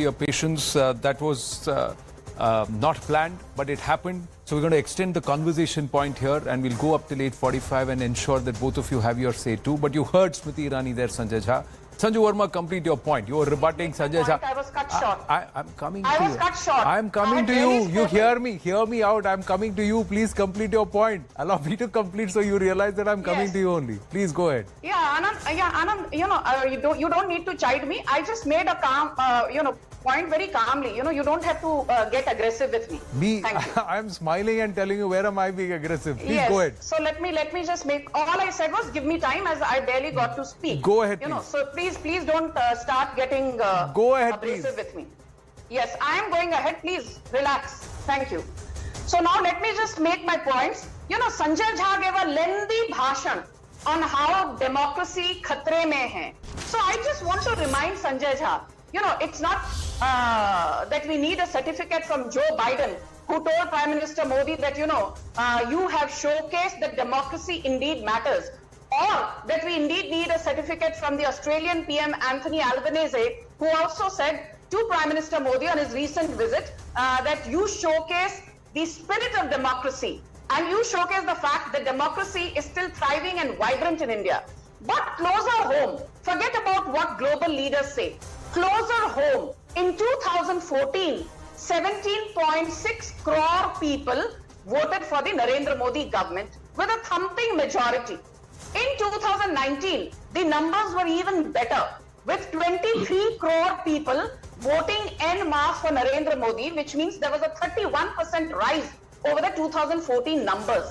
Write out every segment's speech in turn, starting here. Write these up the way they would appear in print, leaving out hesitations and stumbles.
your patience. That was not planned, but it happened. So we're going to extend the conversation point here, and we'll go up till 8:45 and ensure that both of you have your say too. But you heard Smriti Irani there, Sanjay Jha. Sanju Verma, complete your point. You were rebutting Sanjay Jha. I was cut short. I'm coming to you. I was cut short. I'm coming to you. You hear me. Hear me out. I'm coming to you. Please complete your point. Allow me to complete so you realize that I'm coming to you only. Please go ahead. Yeah, Anand, you don't need to chide me. I just made a calm, point very calmly. You don't have to get aggressive with me. Me, Thank you. I'm smiling and telling you where am I being aggressive. Please Yes. go ahead. So let me just make, all I said was give me time, as I barely got to speak. Go ahead, please. So please don't start getting Go ahead, abrasive please. with me. Yes, I am going ahead. Please relax. Thank you. So now let me just make my points. Sanjay Jha gave a lengthy bhashan on how democracy khatre mein hai. So I just want to remind Sanjay Jha, it's not that we need a certificate from Joe Biden, who told Prime Minister Modi that, you have showcased that democracy indeed matters, or that we indeed need a certificate from the Australian PM Anthony Albanese, who also said to Prime Minister Modi on his recent visit that you showcase the spirit of democracy and you showcase the fact that democracy is still thriving and vibrant in India. But closer home, forget about what global leaders say. Closer home, in 2014, 17.6 crore people voted for the Narendra Modi government with a thumping majority. In 2019, the numbers were even better, with 23 crore people voting en masse for Narendra Modi, which means there was a 31% rise over the 2014 numbers.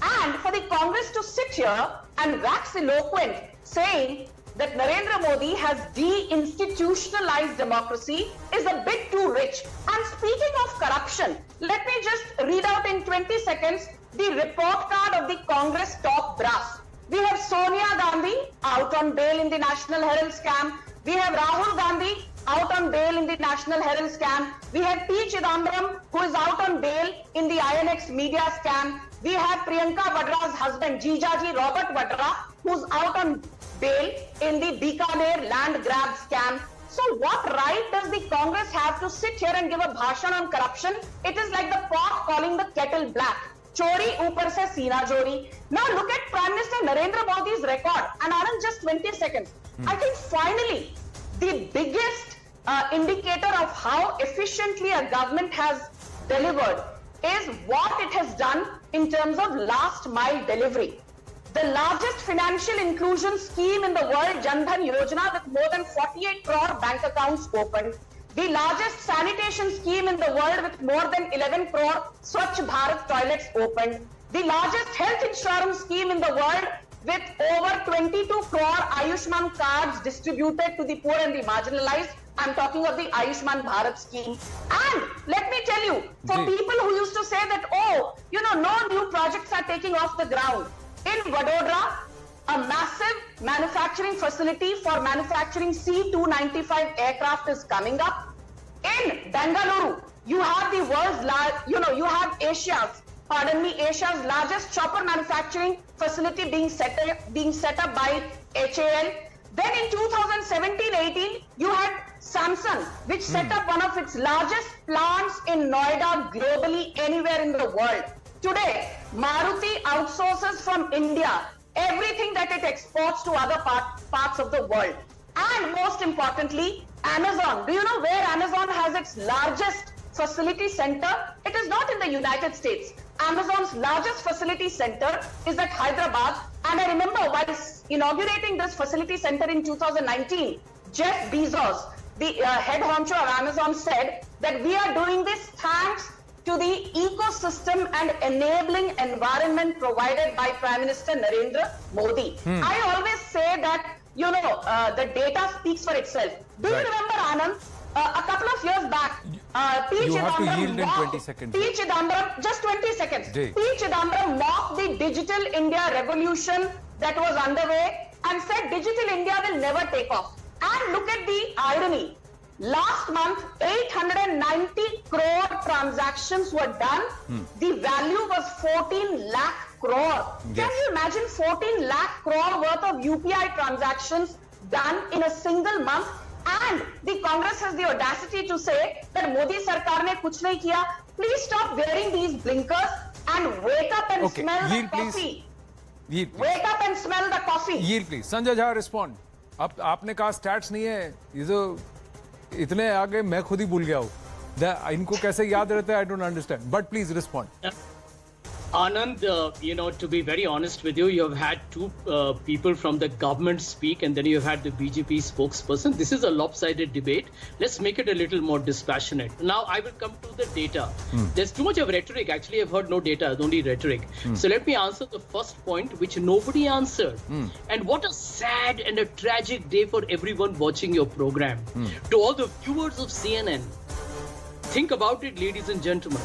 And for the Congress to sit here and wax eloquent saying that Narendra Modi has deinstitutionalized democracy is a bit too rich. And speaking of corruption, let me just read out in 20 seconds the report card of the Congress top brass. We have Sonia Gandhi out on bail in the National Herald scam. We have Rahul Gandhi out on bail in the National Herald scam. We have P. Chidambaram, who is out on bail in the INX media scam. We have Priyanka Vadra's husband, Jijaji Robert Vadra, who's out on bail in the Bikaner land grab scam. So what right does the Congress have to sit here and give a bhashan on corruption? It is like the pot calling the kettle black. Chori upar se seena jodi. Now look at Prime Minister Narendra Modi's record. And Anand, just 20 seconds. I think finally the biggest indicator of how efficiently a government has delivered is what it has done in terms of last mile delivery. The largest financial inclusion scheme in the world, Jan Dhan Yojana, with more than 48 crore bank accounts opened. The largest sanitation scheme in the world with more than 11 crore Swachh Bharat toilets opened. The largest health insurance scheme in the world with over 22 crore Ayushman cards distributed to the poor and the marginalized. I'm talking of the Ayushman Bharat scheme. And let me tell you, for people who used to say that, no new projects are taking off the ground. In Vadodara, a massive manufacturing facility for manufacturing C-295 aircraft is coming up. In Bengaluru, you have the world's Asia's largest chopper manufacturing facility being set up by HAL. Then in 2017-18, you had Samsung, which set up one of its largest plants in Noida globally anywhere in the world. Today, Maruti outsources from India everything that it exports to other parts of the world. And most importantly, Amazon. Do you know where Amazon has its largest facility center? It is not in the United States. Amazon's largest facility center is at Hyderabad. And I remember while inaugurating this facility center in 2019, Jeff Bezos, the head honcho of Amazon, said that we are doing this thanks to the ecosystem and enabling environment provided by Prime Minister Narendra Modi. I always say that, the data speaks for itself. Do you remember, Anand, a couple of years back, You have to yield in 20 seconds. P. Chidambaram, just 20 seconds. P. Chidambaram mocked the Digital India revolution that was underway and said Digital India will never take off. And look at the irony. Last month, 890 crore transactions were done. The value was 14 lakh crore. Can you imagine 14 lakh crore worth of UPI transactions done in a single month? And and the Congress has the audacity to say that Modi Sarkar ne kuch nahi kiya. Please stop wearing these blinkers and wake up and Okay, smell the yield, please. coffee. Yield, please. Wake up and smell the coffee. Yield, please. Sanjay Jha, respond. अब आपने कहा stats नहीं है, ये जो इतने आगे मैं खुद ही भूल गया हूँ. इनको कैसे याद रहता है? I don't understand. But please respond. Anand, to be very honest with you, you have had two people from the government speak, and then you have had the BJP spokesperson. This is a lopsided debate. Let's make it a little more dispassionate. Now, I will come to the data. There's too much of rhetoric. Actually, I've heard no data, only rhetoric. So let me answer the first point, which nobody answered. And what a sad and a tragic day for everyone watching your program. To all the viewers of CNN, think about it, ladies and gentlemen.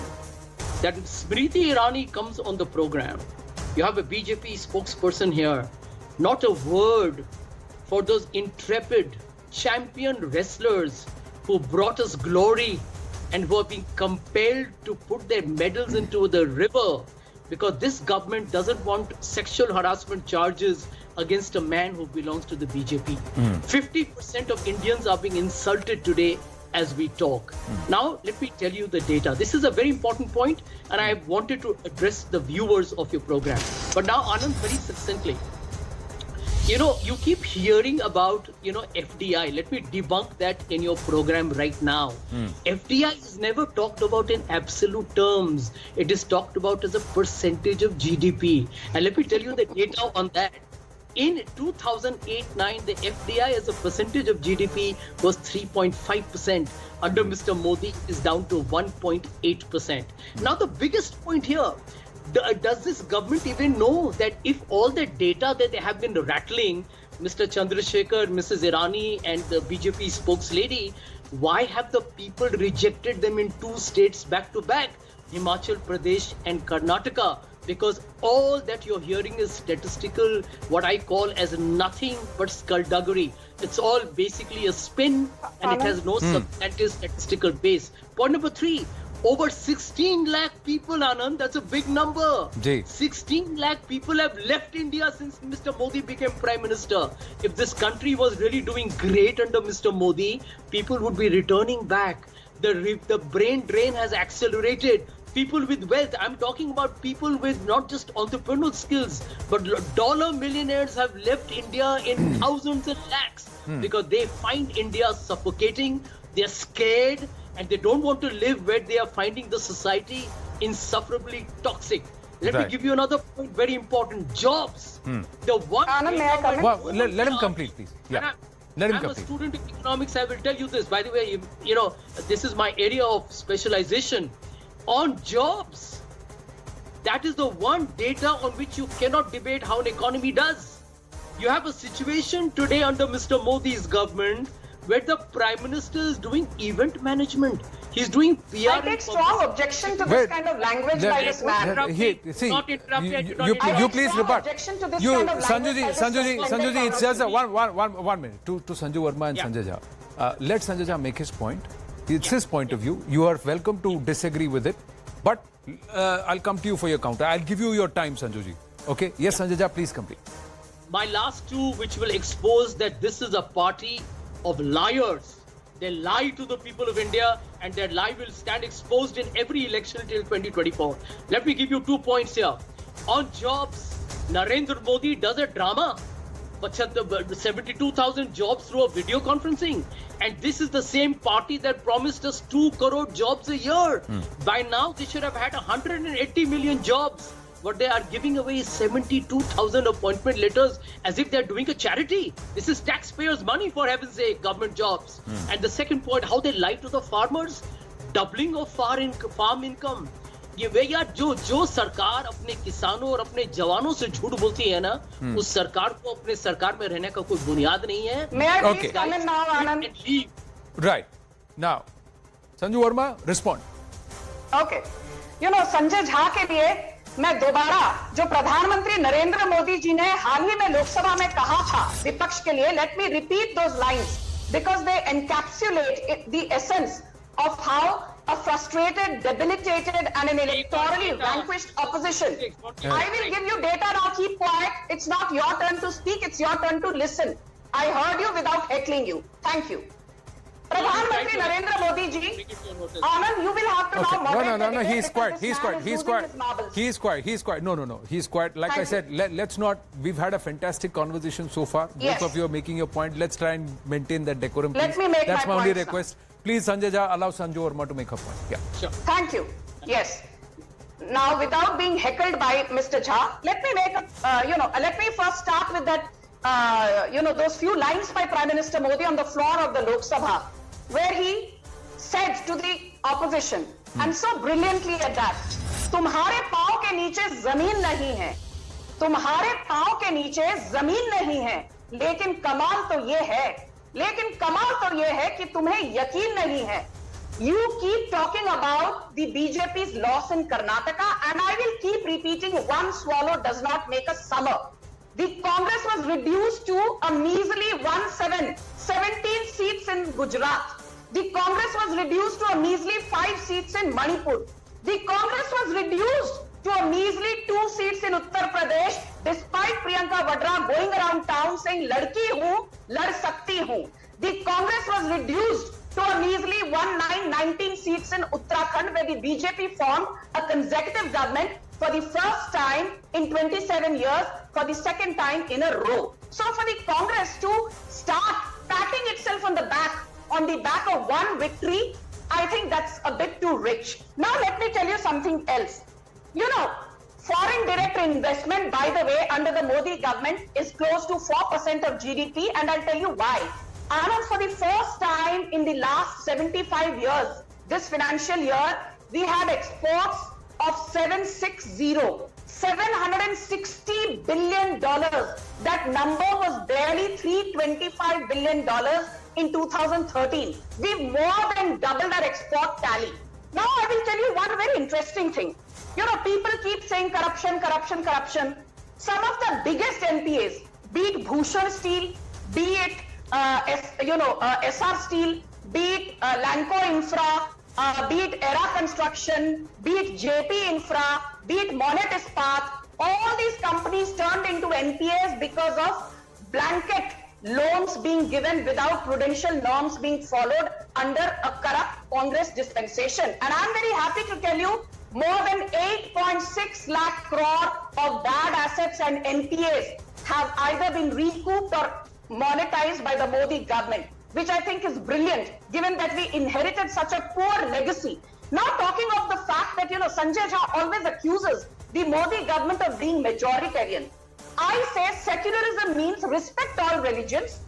That Smriti Irani comes on the program. You have a BJP spokesperson here. Not a word for those intrepid champion wrestlers who brought us glory and who are being compelled to put their medals into the river because this government doesn't want sexual harassment charges against a man who belongs to the BJP. 50% of Indians are being insulted today as we talk. Now, let me tell you the data. This is a very important point, and I wanted to address the viewers of your program. But now, Anand, very succinctly, you keep hearing about, FDI. Let me debunk that in your program right now. FDI is never talked about in absolute terms. It is talked about as a percentage of GDP. And let me tell you the data on that. In 2008-9, the FDI as a percentage of GDP was 3.5%. Under Mr. Modi, is down to 1.8%. Now, the biggest point here, does this government even know that if all the data that they have been rattling, Mr. Chandrasekhar, Mrs. Irani, and the BJP spokeslady, why have the people rejected them in two states back to back, Himachal Pradesh and Karnataka? Because all that you're hearing is statistical, what I call as nothing but skullduggery. It's all basically a spin and it has no substantive statistical base. Point number 3, over 16 lakh people, Anand, that's a big number. 16 lakh people have left India since Mr. Modi became Prime Minister. If this country was really doing great under Mr. Modi, people would be returning back. The brain drain has accelerated. People with wealth, I'm talking about people with not just entrepreneurial skills, but dollar millionaires have left India in thousands and lakhs because they find India suffocating, they're scared, and they don't want to live where they are finding the society insufferably toxic. Let me give you another point, very important, jobs. The one let him complete, please. Yeah. Let him complete. I'm a student in economics, I will tell you this. By the way, this is my area of specialization. On jobs, that is the one data on which you cannot debate how an economy does. You have a situation today under Mr. Modi's government where the Prime Minister is doing event management. He's doing PR. I take strong objection to this kind of language by this man. You please rebut. Sanjuji, it's just 1 minute to Sanju Verma and Sanjay Jha. Let Sanjay Jha make his point. It's his point of view. You are welcome to disagree with it, but I'll come to you for your counter. I'll give you your time, Sanjuji. Okay? Yes, Sanjay Jha, please complete. My last two, which will expose that this is a party of liars. They lie to the people of India, and their lie will stand exposed in every election till 2024. Let me give you 2 points here. On jobs, Narendra Modi does a drama. 72,000 jobs through a video conferencing. And this is the same party that promised us 2 crore jobs a year. By now, they should have had 180 million jobs. What they are giving away is 72,000 appointment letters as if they're doing a charity. This is taxpayers' money, for heaven's sake, government jobs. And the second point, how they lie to the farmers, doubling of farm income. ये भैया जो सरकार अपने किसानों और अपने जवानों से झूठ बोलती है ना, उस सरकार को अपने सरकार में रहने का कोई बुनियाद नहीं है. May I please come in now, Anand? Right. Now, Sanju Verma, respond. Okay. Sanjay Jha के लिए मैं दोबारा जो प्रधानमंत्री नरेंद्र मोदी जी ने हाल ही में लोकसभा में कहा था विपक्ष के लिए, let me repeat those lines because they encapsulate the essence of how a frustrated, debilitated, and an electorally vanquished opposition. I will give you data now. Keep quiet. It's not your turn to speak. It's your turn to listen. I heard you without heckling you. Thank you. Pradhan try Mantri to- Narendra Modi ji, Take it to your notice. Anand, you will have to Okay. now moderate No, the debate he's because quiet. this He's man quiet. is He's losing quiet. his marbles. He's quiet. He's quiet. No. He's quiet. Like Thank I you. said, let's not. We've had a fantastic conversation so far. Yes. Both of you are making your point. Let's try and maintain that decorum. Let please. me make That's my my only points now. request. Please, Sanjay Jha, allow Sanju Verma to make her point. Yeah. Sure. Thank you. Yes. Now, without being heckled by Mr. Jha, let me make let me first start with that, those few lines by Prime Minister Modi on the floor of the Lok Sabha, where he said to the opposition, and so brilliantly at that, तुम्हारे पाँव के नीचे जमीन नहीं है, तुम्हारे पाँव के नीचे जमीन नहीं है, लेकिन कमाल तो ये है कि तुम्हें यकीन नहीं है. You keep talking about the BJP's loss in Karnataka, and I will keep repeating, one swallow does not make a summer. The Congress was reduced to a measly 17 seats in Gujarat. The Congress was reduced to a measly 5 seats in Manipur. The Congress was reduced to a measly 2 seats in Uttar Pradesh, despite Priyanka Vadra going around town saying, "Ladki hu, lad sakti hu." The Congress was reduced to a measly 19 seats in Uttarakhand, where the BJP formed a consecutive government for the first time in 27 years, for the second time in a row. So for the Congress to start patting itself on the back of one victory, I think that's a bit too rich. Now let me tell you something else. Foreign direct investment, by the way, under the Modi government is close to 4% of GDP, and I'll tell you why. Anand, for the first time in the last 75 years, this financial year, we had exports of $760 billion. That number was barely $325 billion in 2013. We more than doubled our export tally. Now I will tell you one very interesting thing. People keep saying corruption. Some of the biggest NPAs, be it Bhushan Steel, be it SR Steel, be it Lanco Infra, be it Era Construction, be it JP Infra, be it Monet Ispat, all these companies turned into NPAs because of blanket loans being given without prudential norms being followed under a corrupt Congress dispensation. And I'm very happy to tell you, more than 8.6 lakh crore of bad assets and NPAs have either been recouped or monetized by the Modi government, which I think is brilliant, given that we inherited such a poor legacy. Now, talking of the fact that, Sanjay Jha always accuses the Modi government of being majoritarian. I say secularism means respect all religions,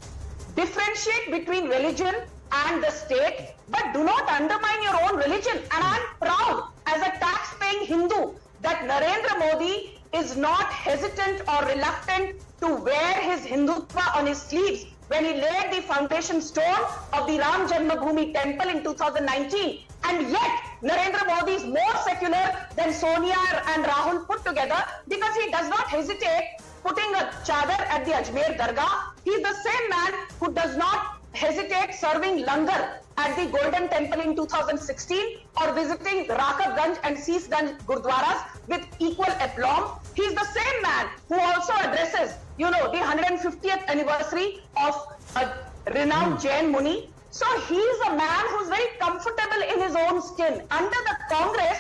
differentiate between religion and the state, but do not undermine your own religion. And I'm proud as a tax-paying Hindu that Narendra Modi is not hesitant or reluctant to wear his Hindutva on his sleeves when he laid the foundation stone of the Ram Janmabhoomi temple in 2019. And yet, Narendra Modi is more secular than Sonia and Rahul put together, because he does not hesitate putting a chadar at the Ajmer Dargah. He is the same man who does not hesitate serving langar at the Golden Temple in 2016 or visiting Rakabganj and Seesganj Gurdwaras with equal aplomb. He is the same man who also addresses, the 150th anniversary of a renowned Jain Muni. So he is a man who is very comfortable in his own skin. Under the Congress,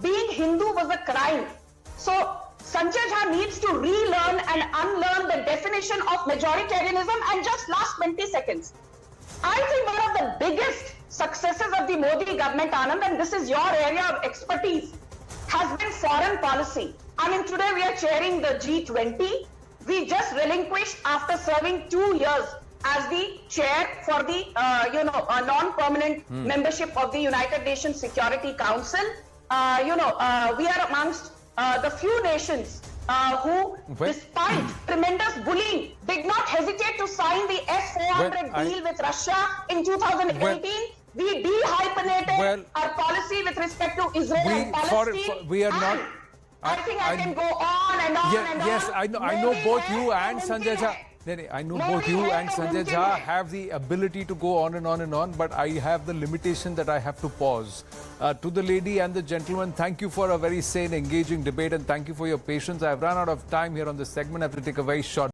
being Hindu was a crime. So Sanjay Jha needs to relearn and unlearn the definition of majoritarianism. And just last 20 seconds. I think one of the biggest successes of the Modi government, Anand, and this is your area of expertise, has been foreign policy. I mean, today we are chairing the G20. We just relinquished, after serving 2 years as the chair for the, non-permanent membership of the United Nations Security Council. We are amongst the few nations who, despite tremendous bullying, did not hesitate to sign the S-400 deal with Russia in 2018. We dehyphenated our policy with respect to Israel and Palestine. We are not. I think I can go on and on and on. Yes, I know both you and Sanjay Jha. I know both you and Sanjay Jha have the ability to go on and on and on, but I have the limitation that I have to pause. To the lady and the gentleman, thank you for a very sane, engaging debate, and thank you for your patience. I have run out of time here on this segment. I have to take a very short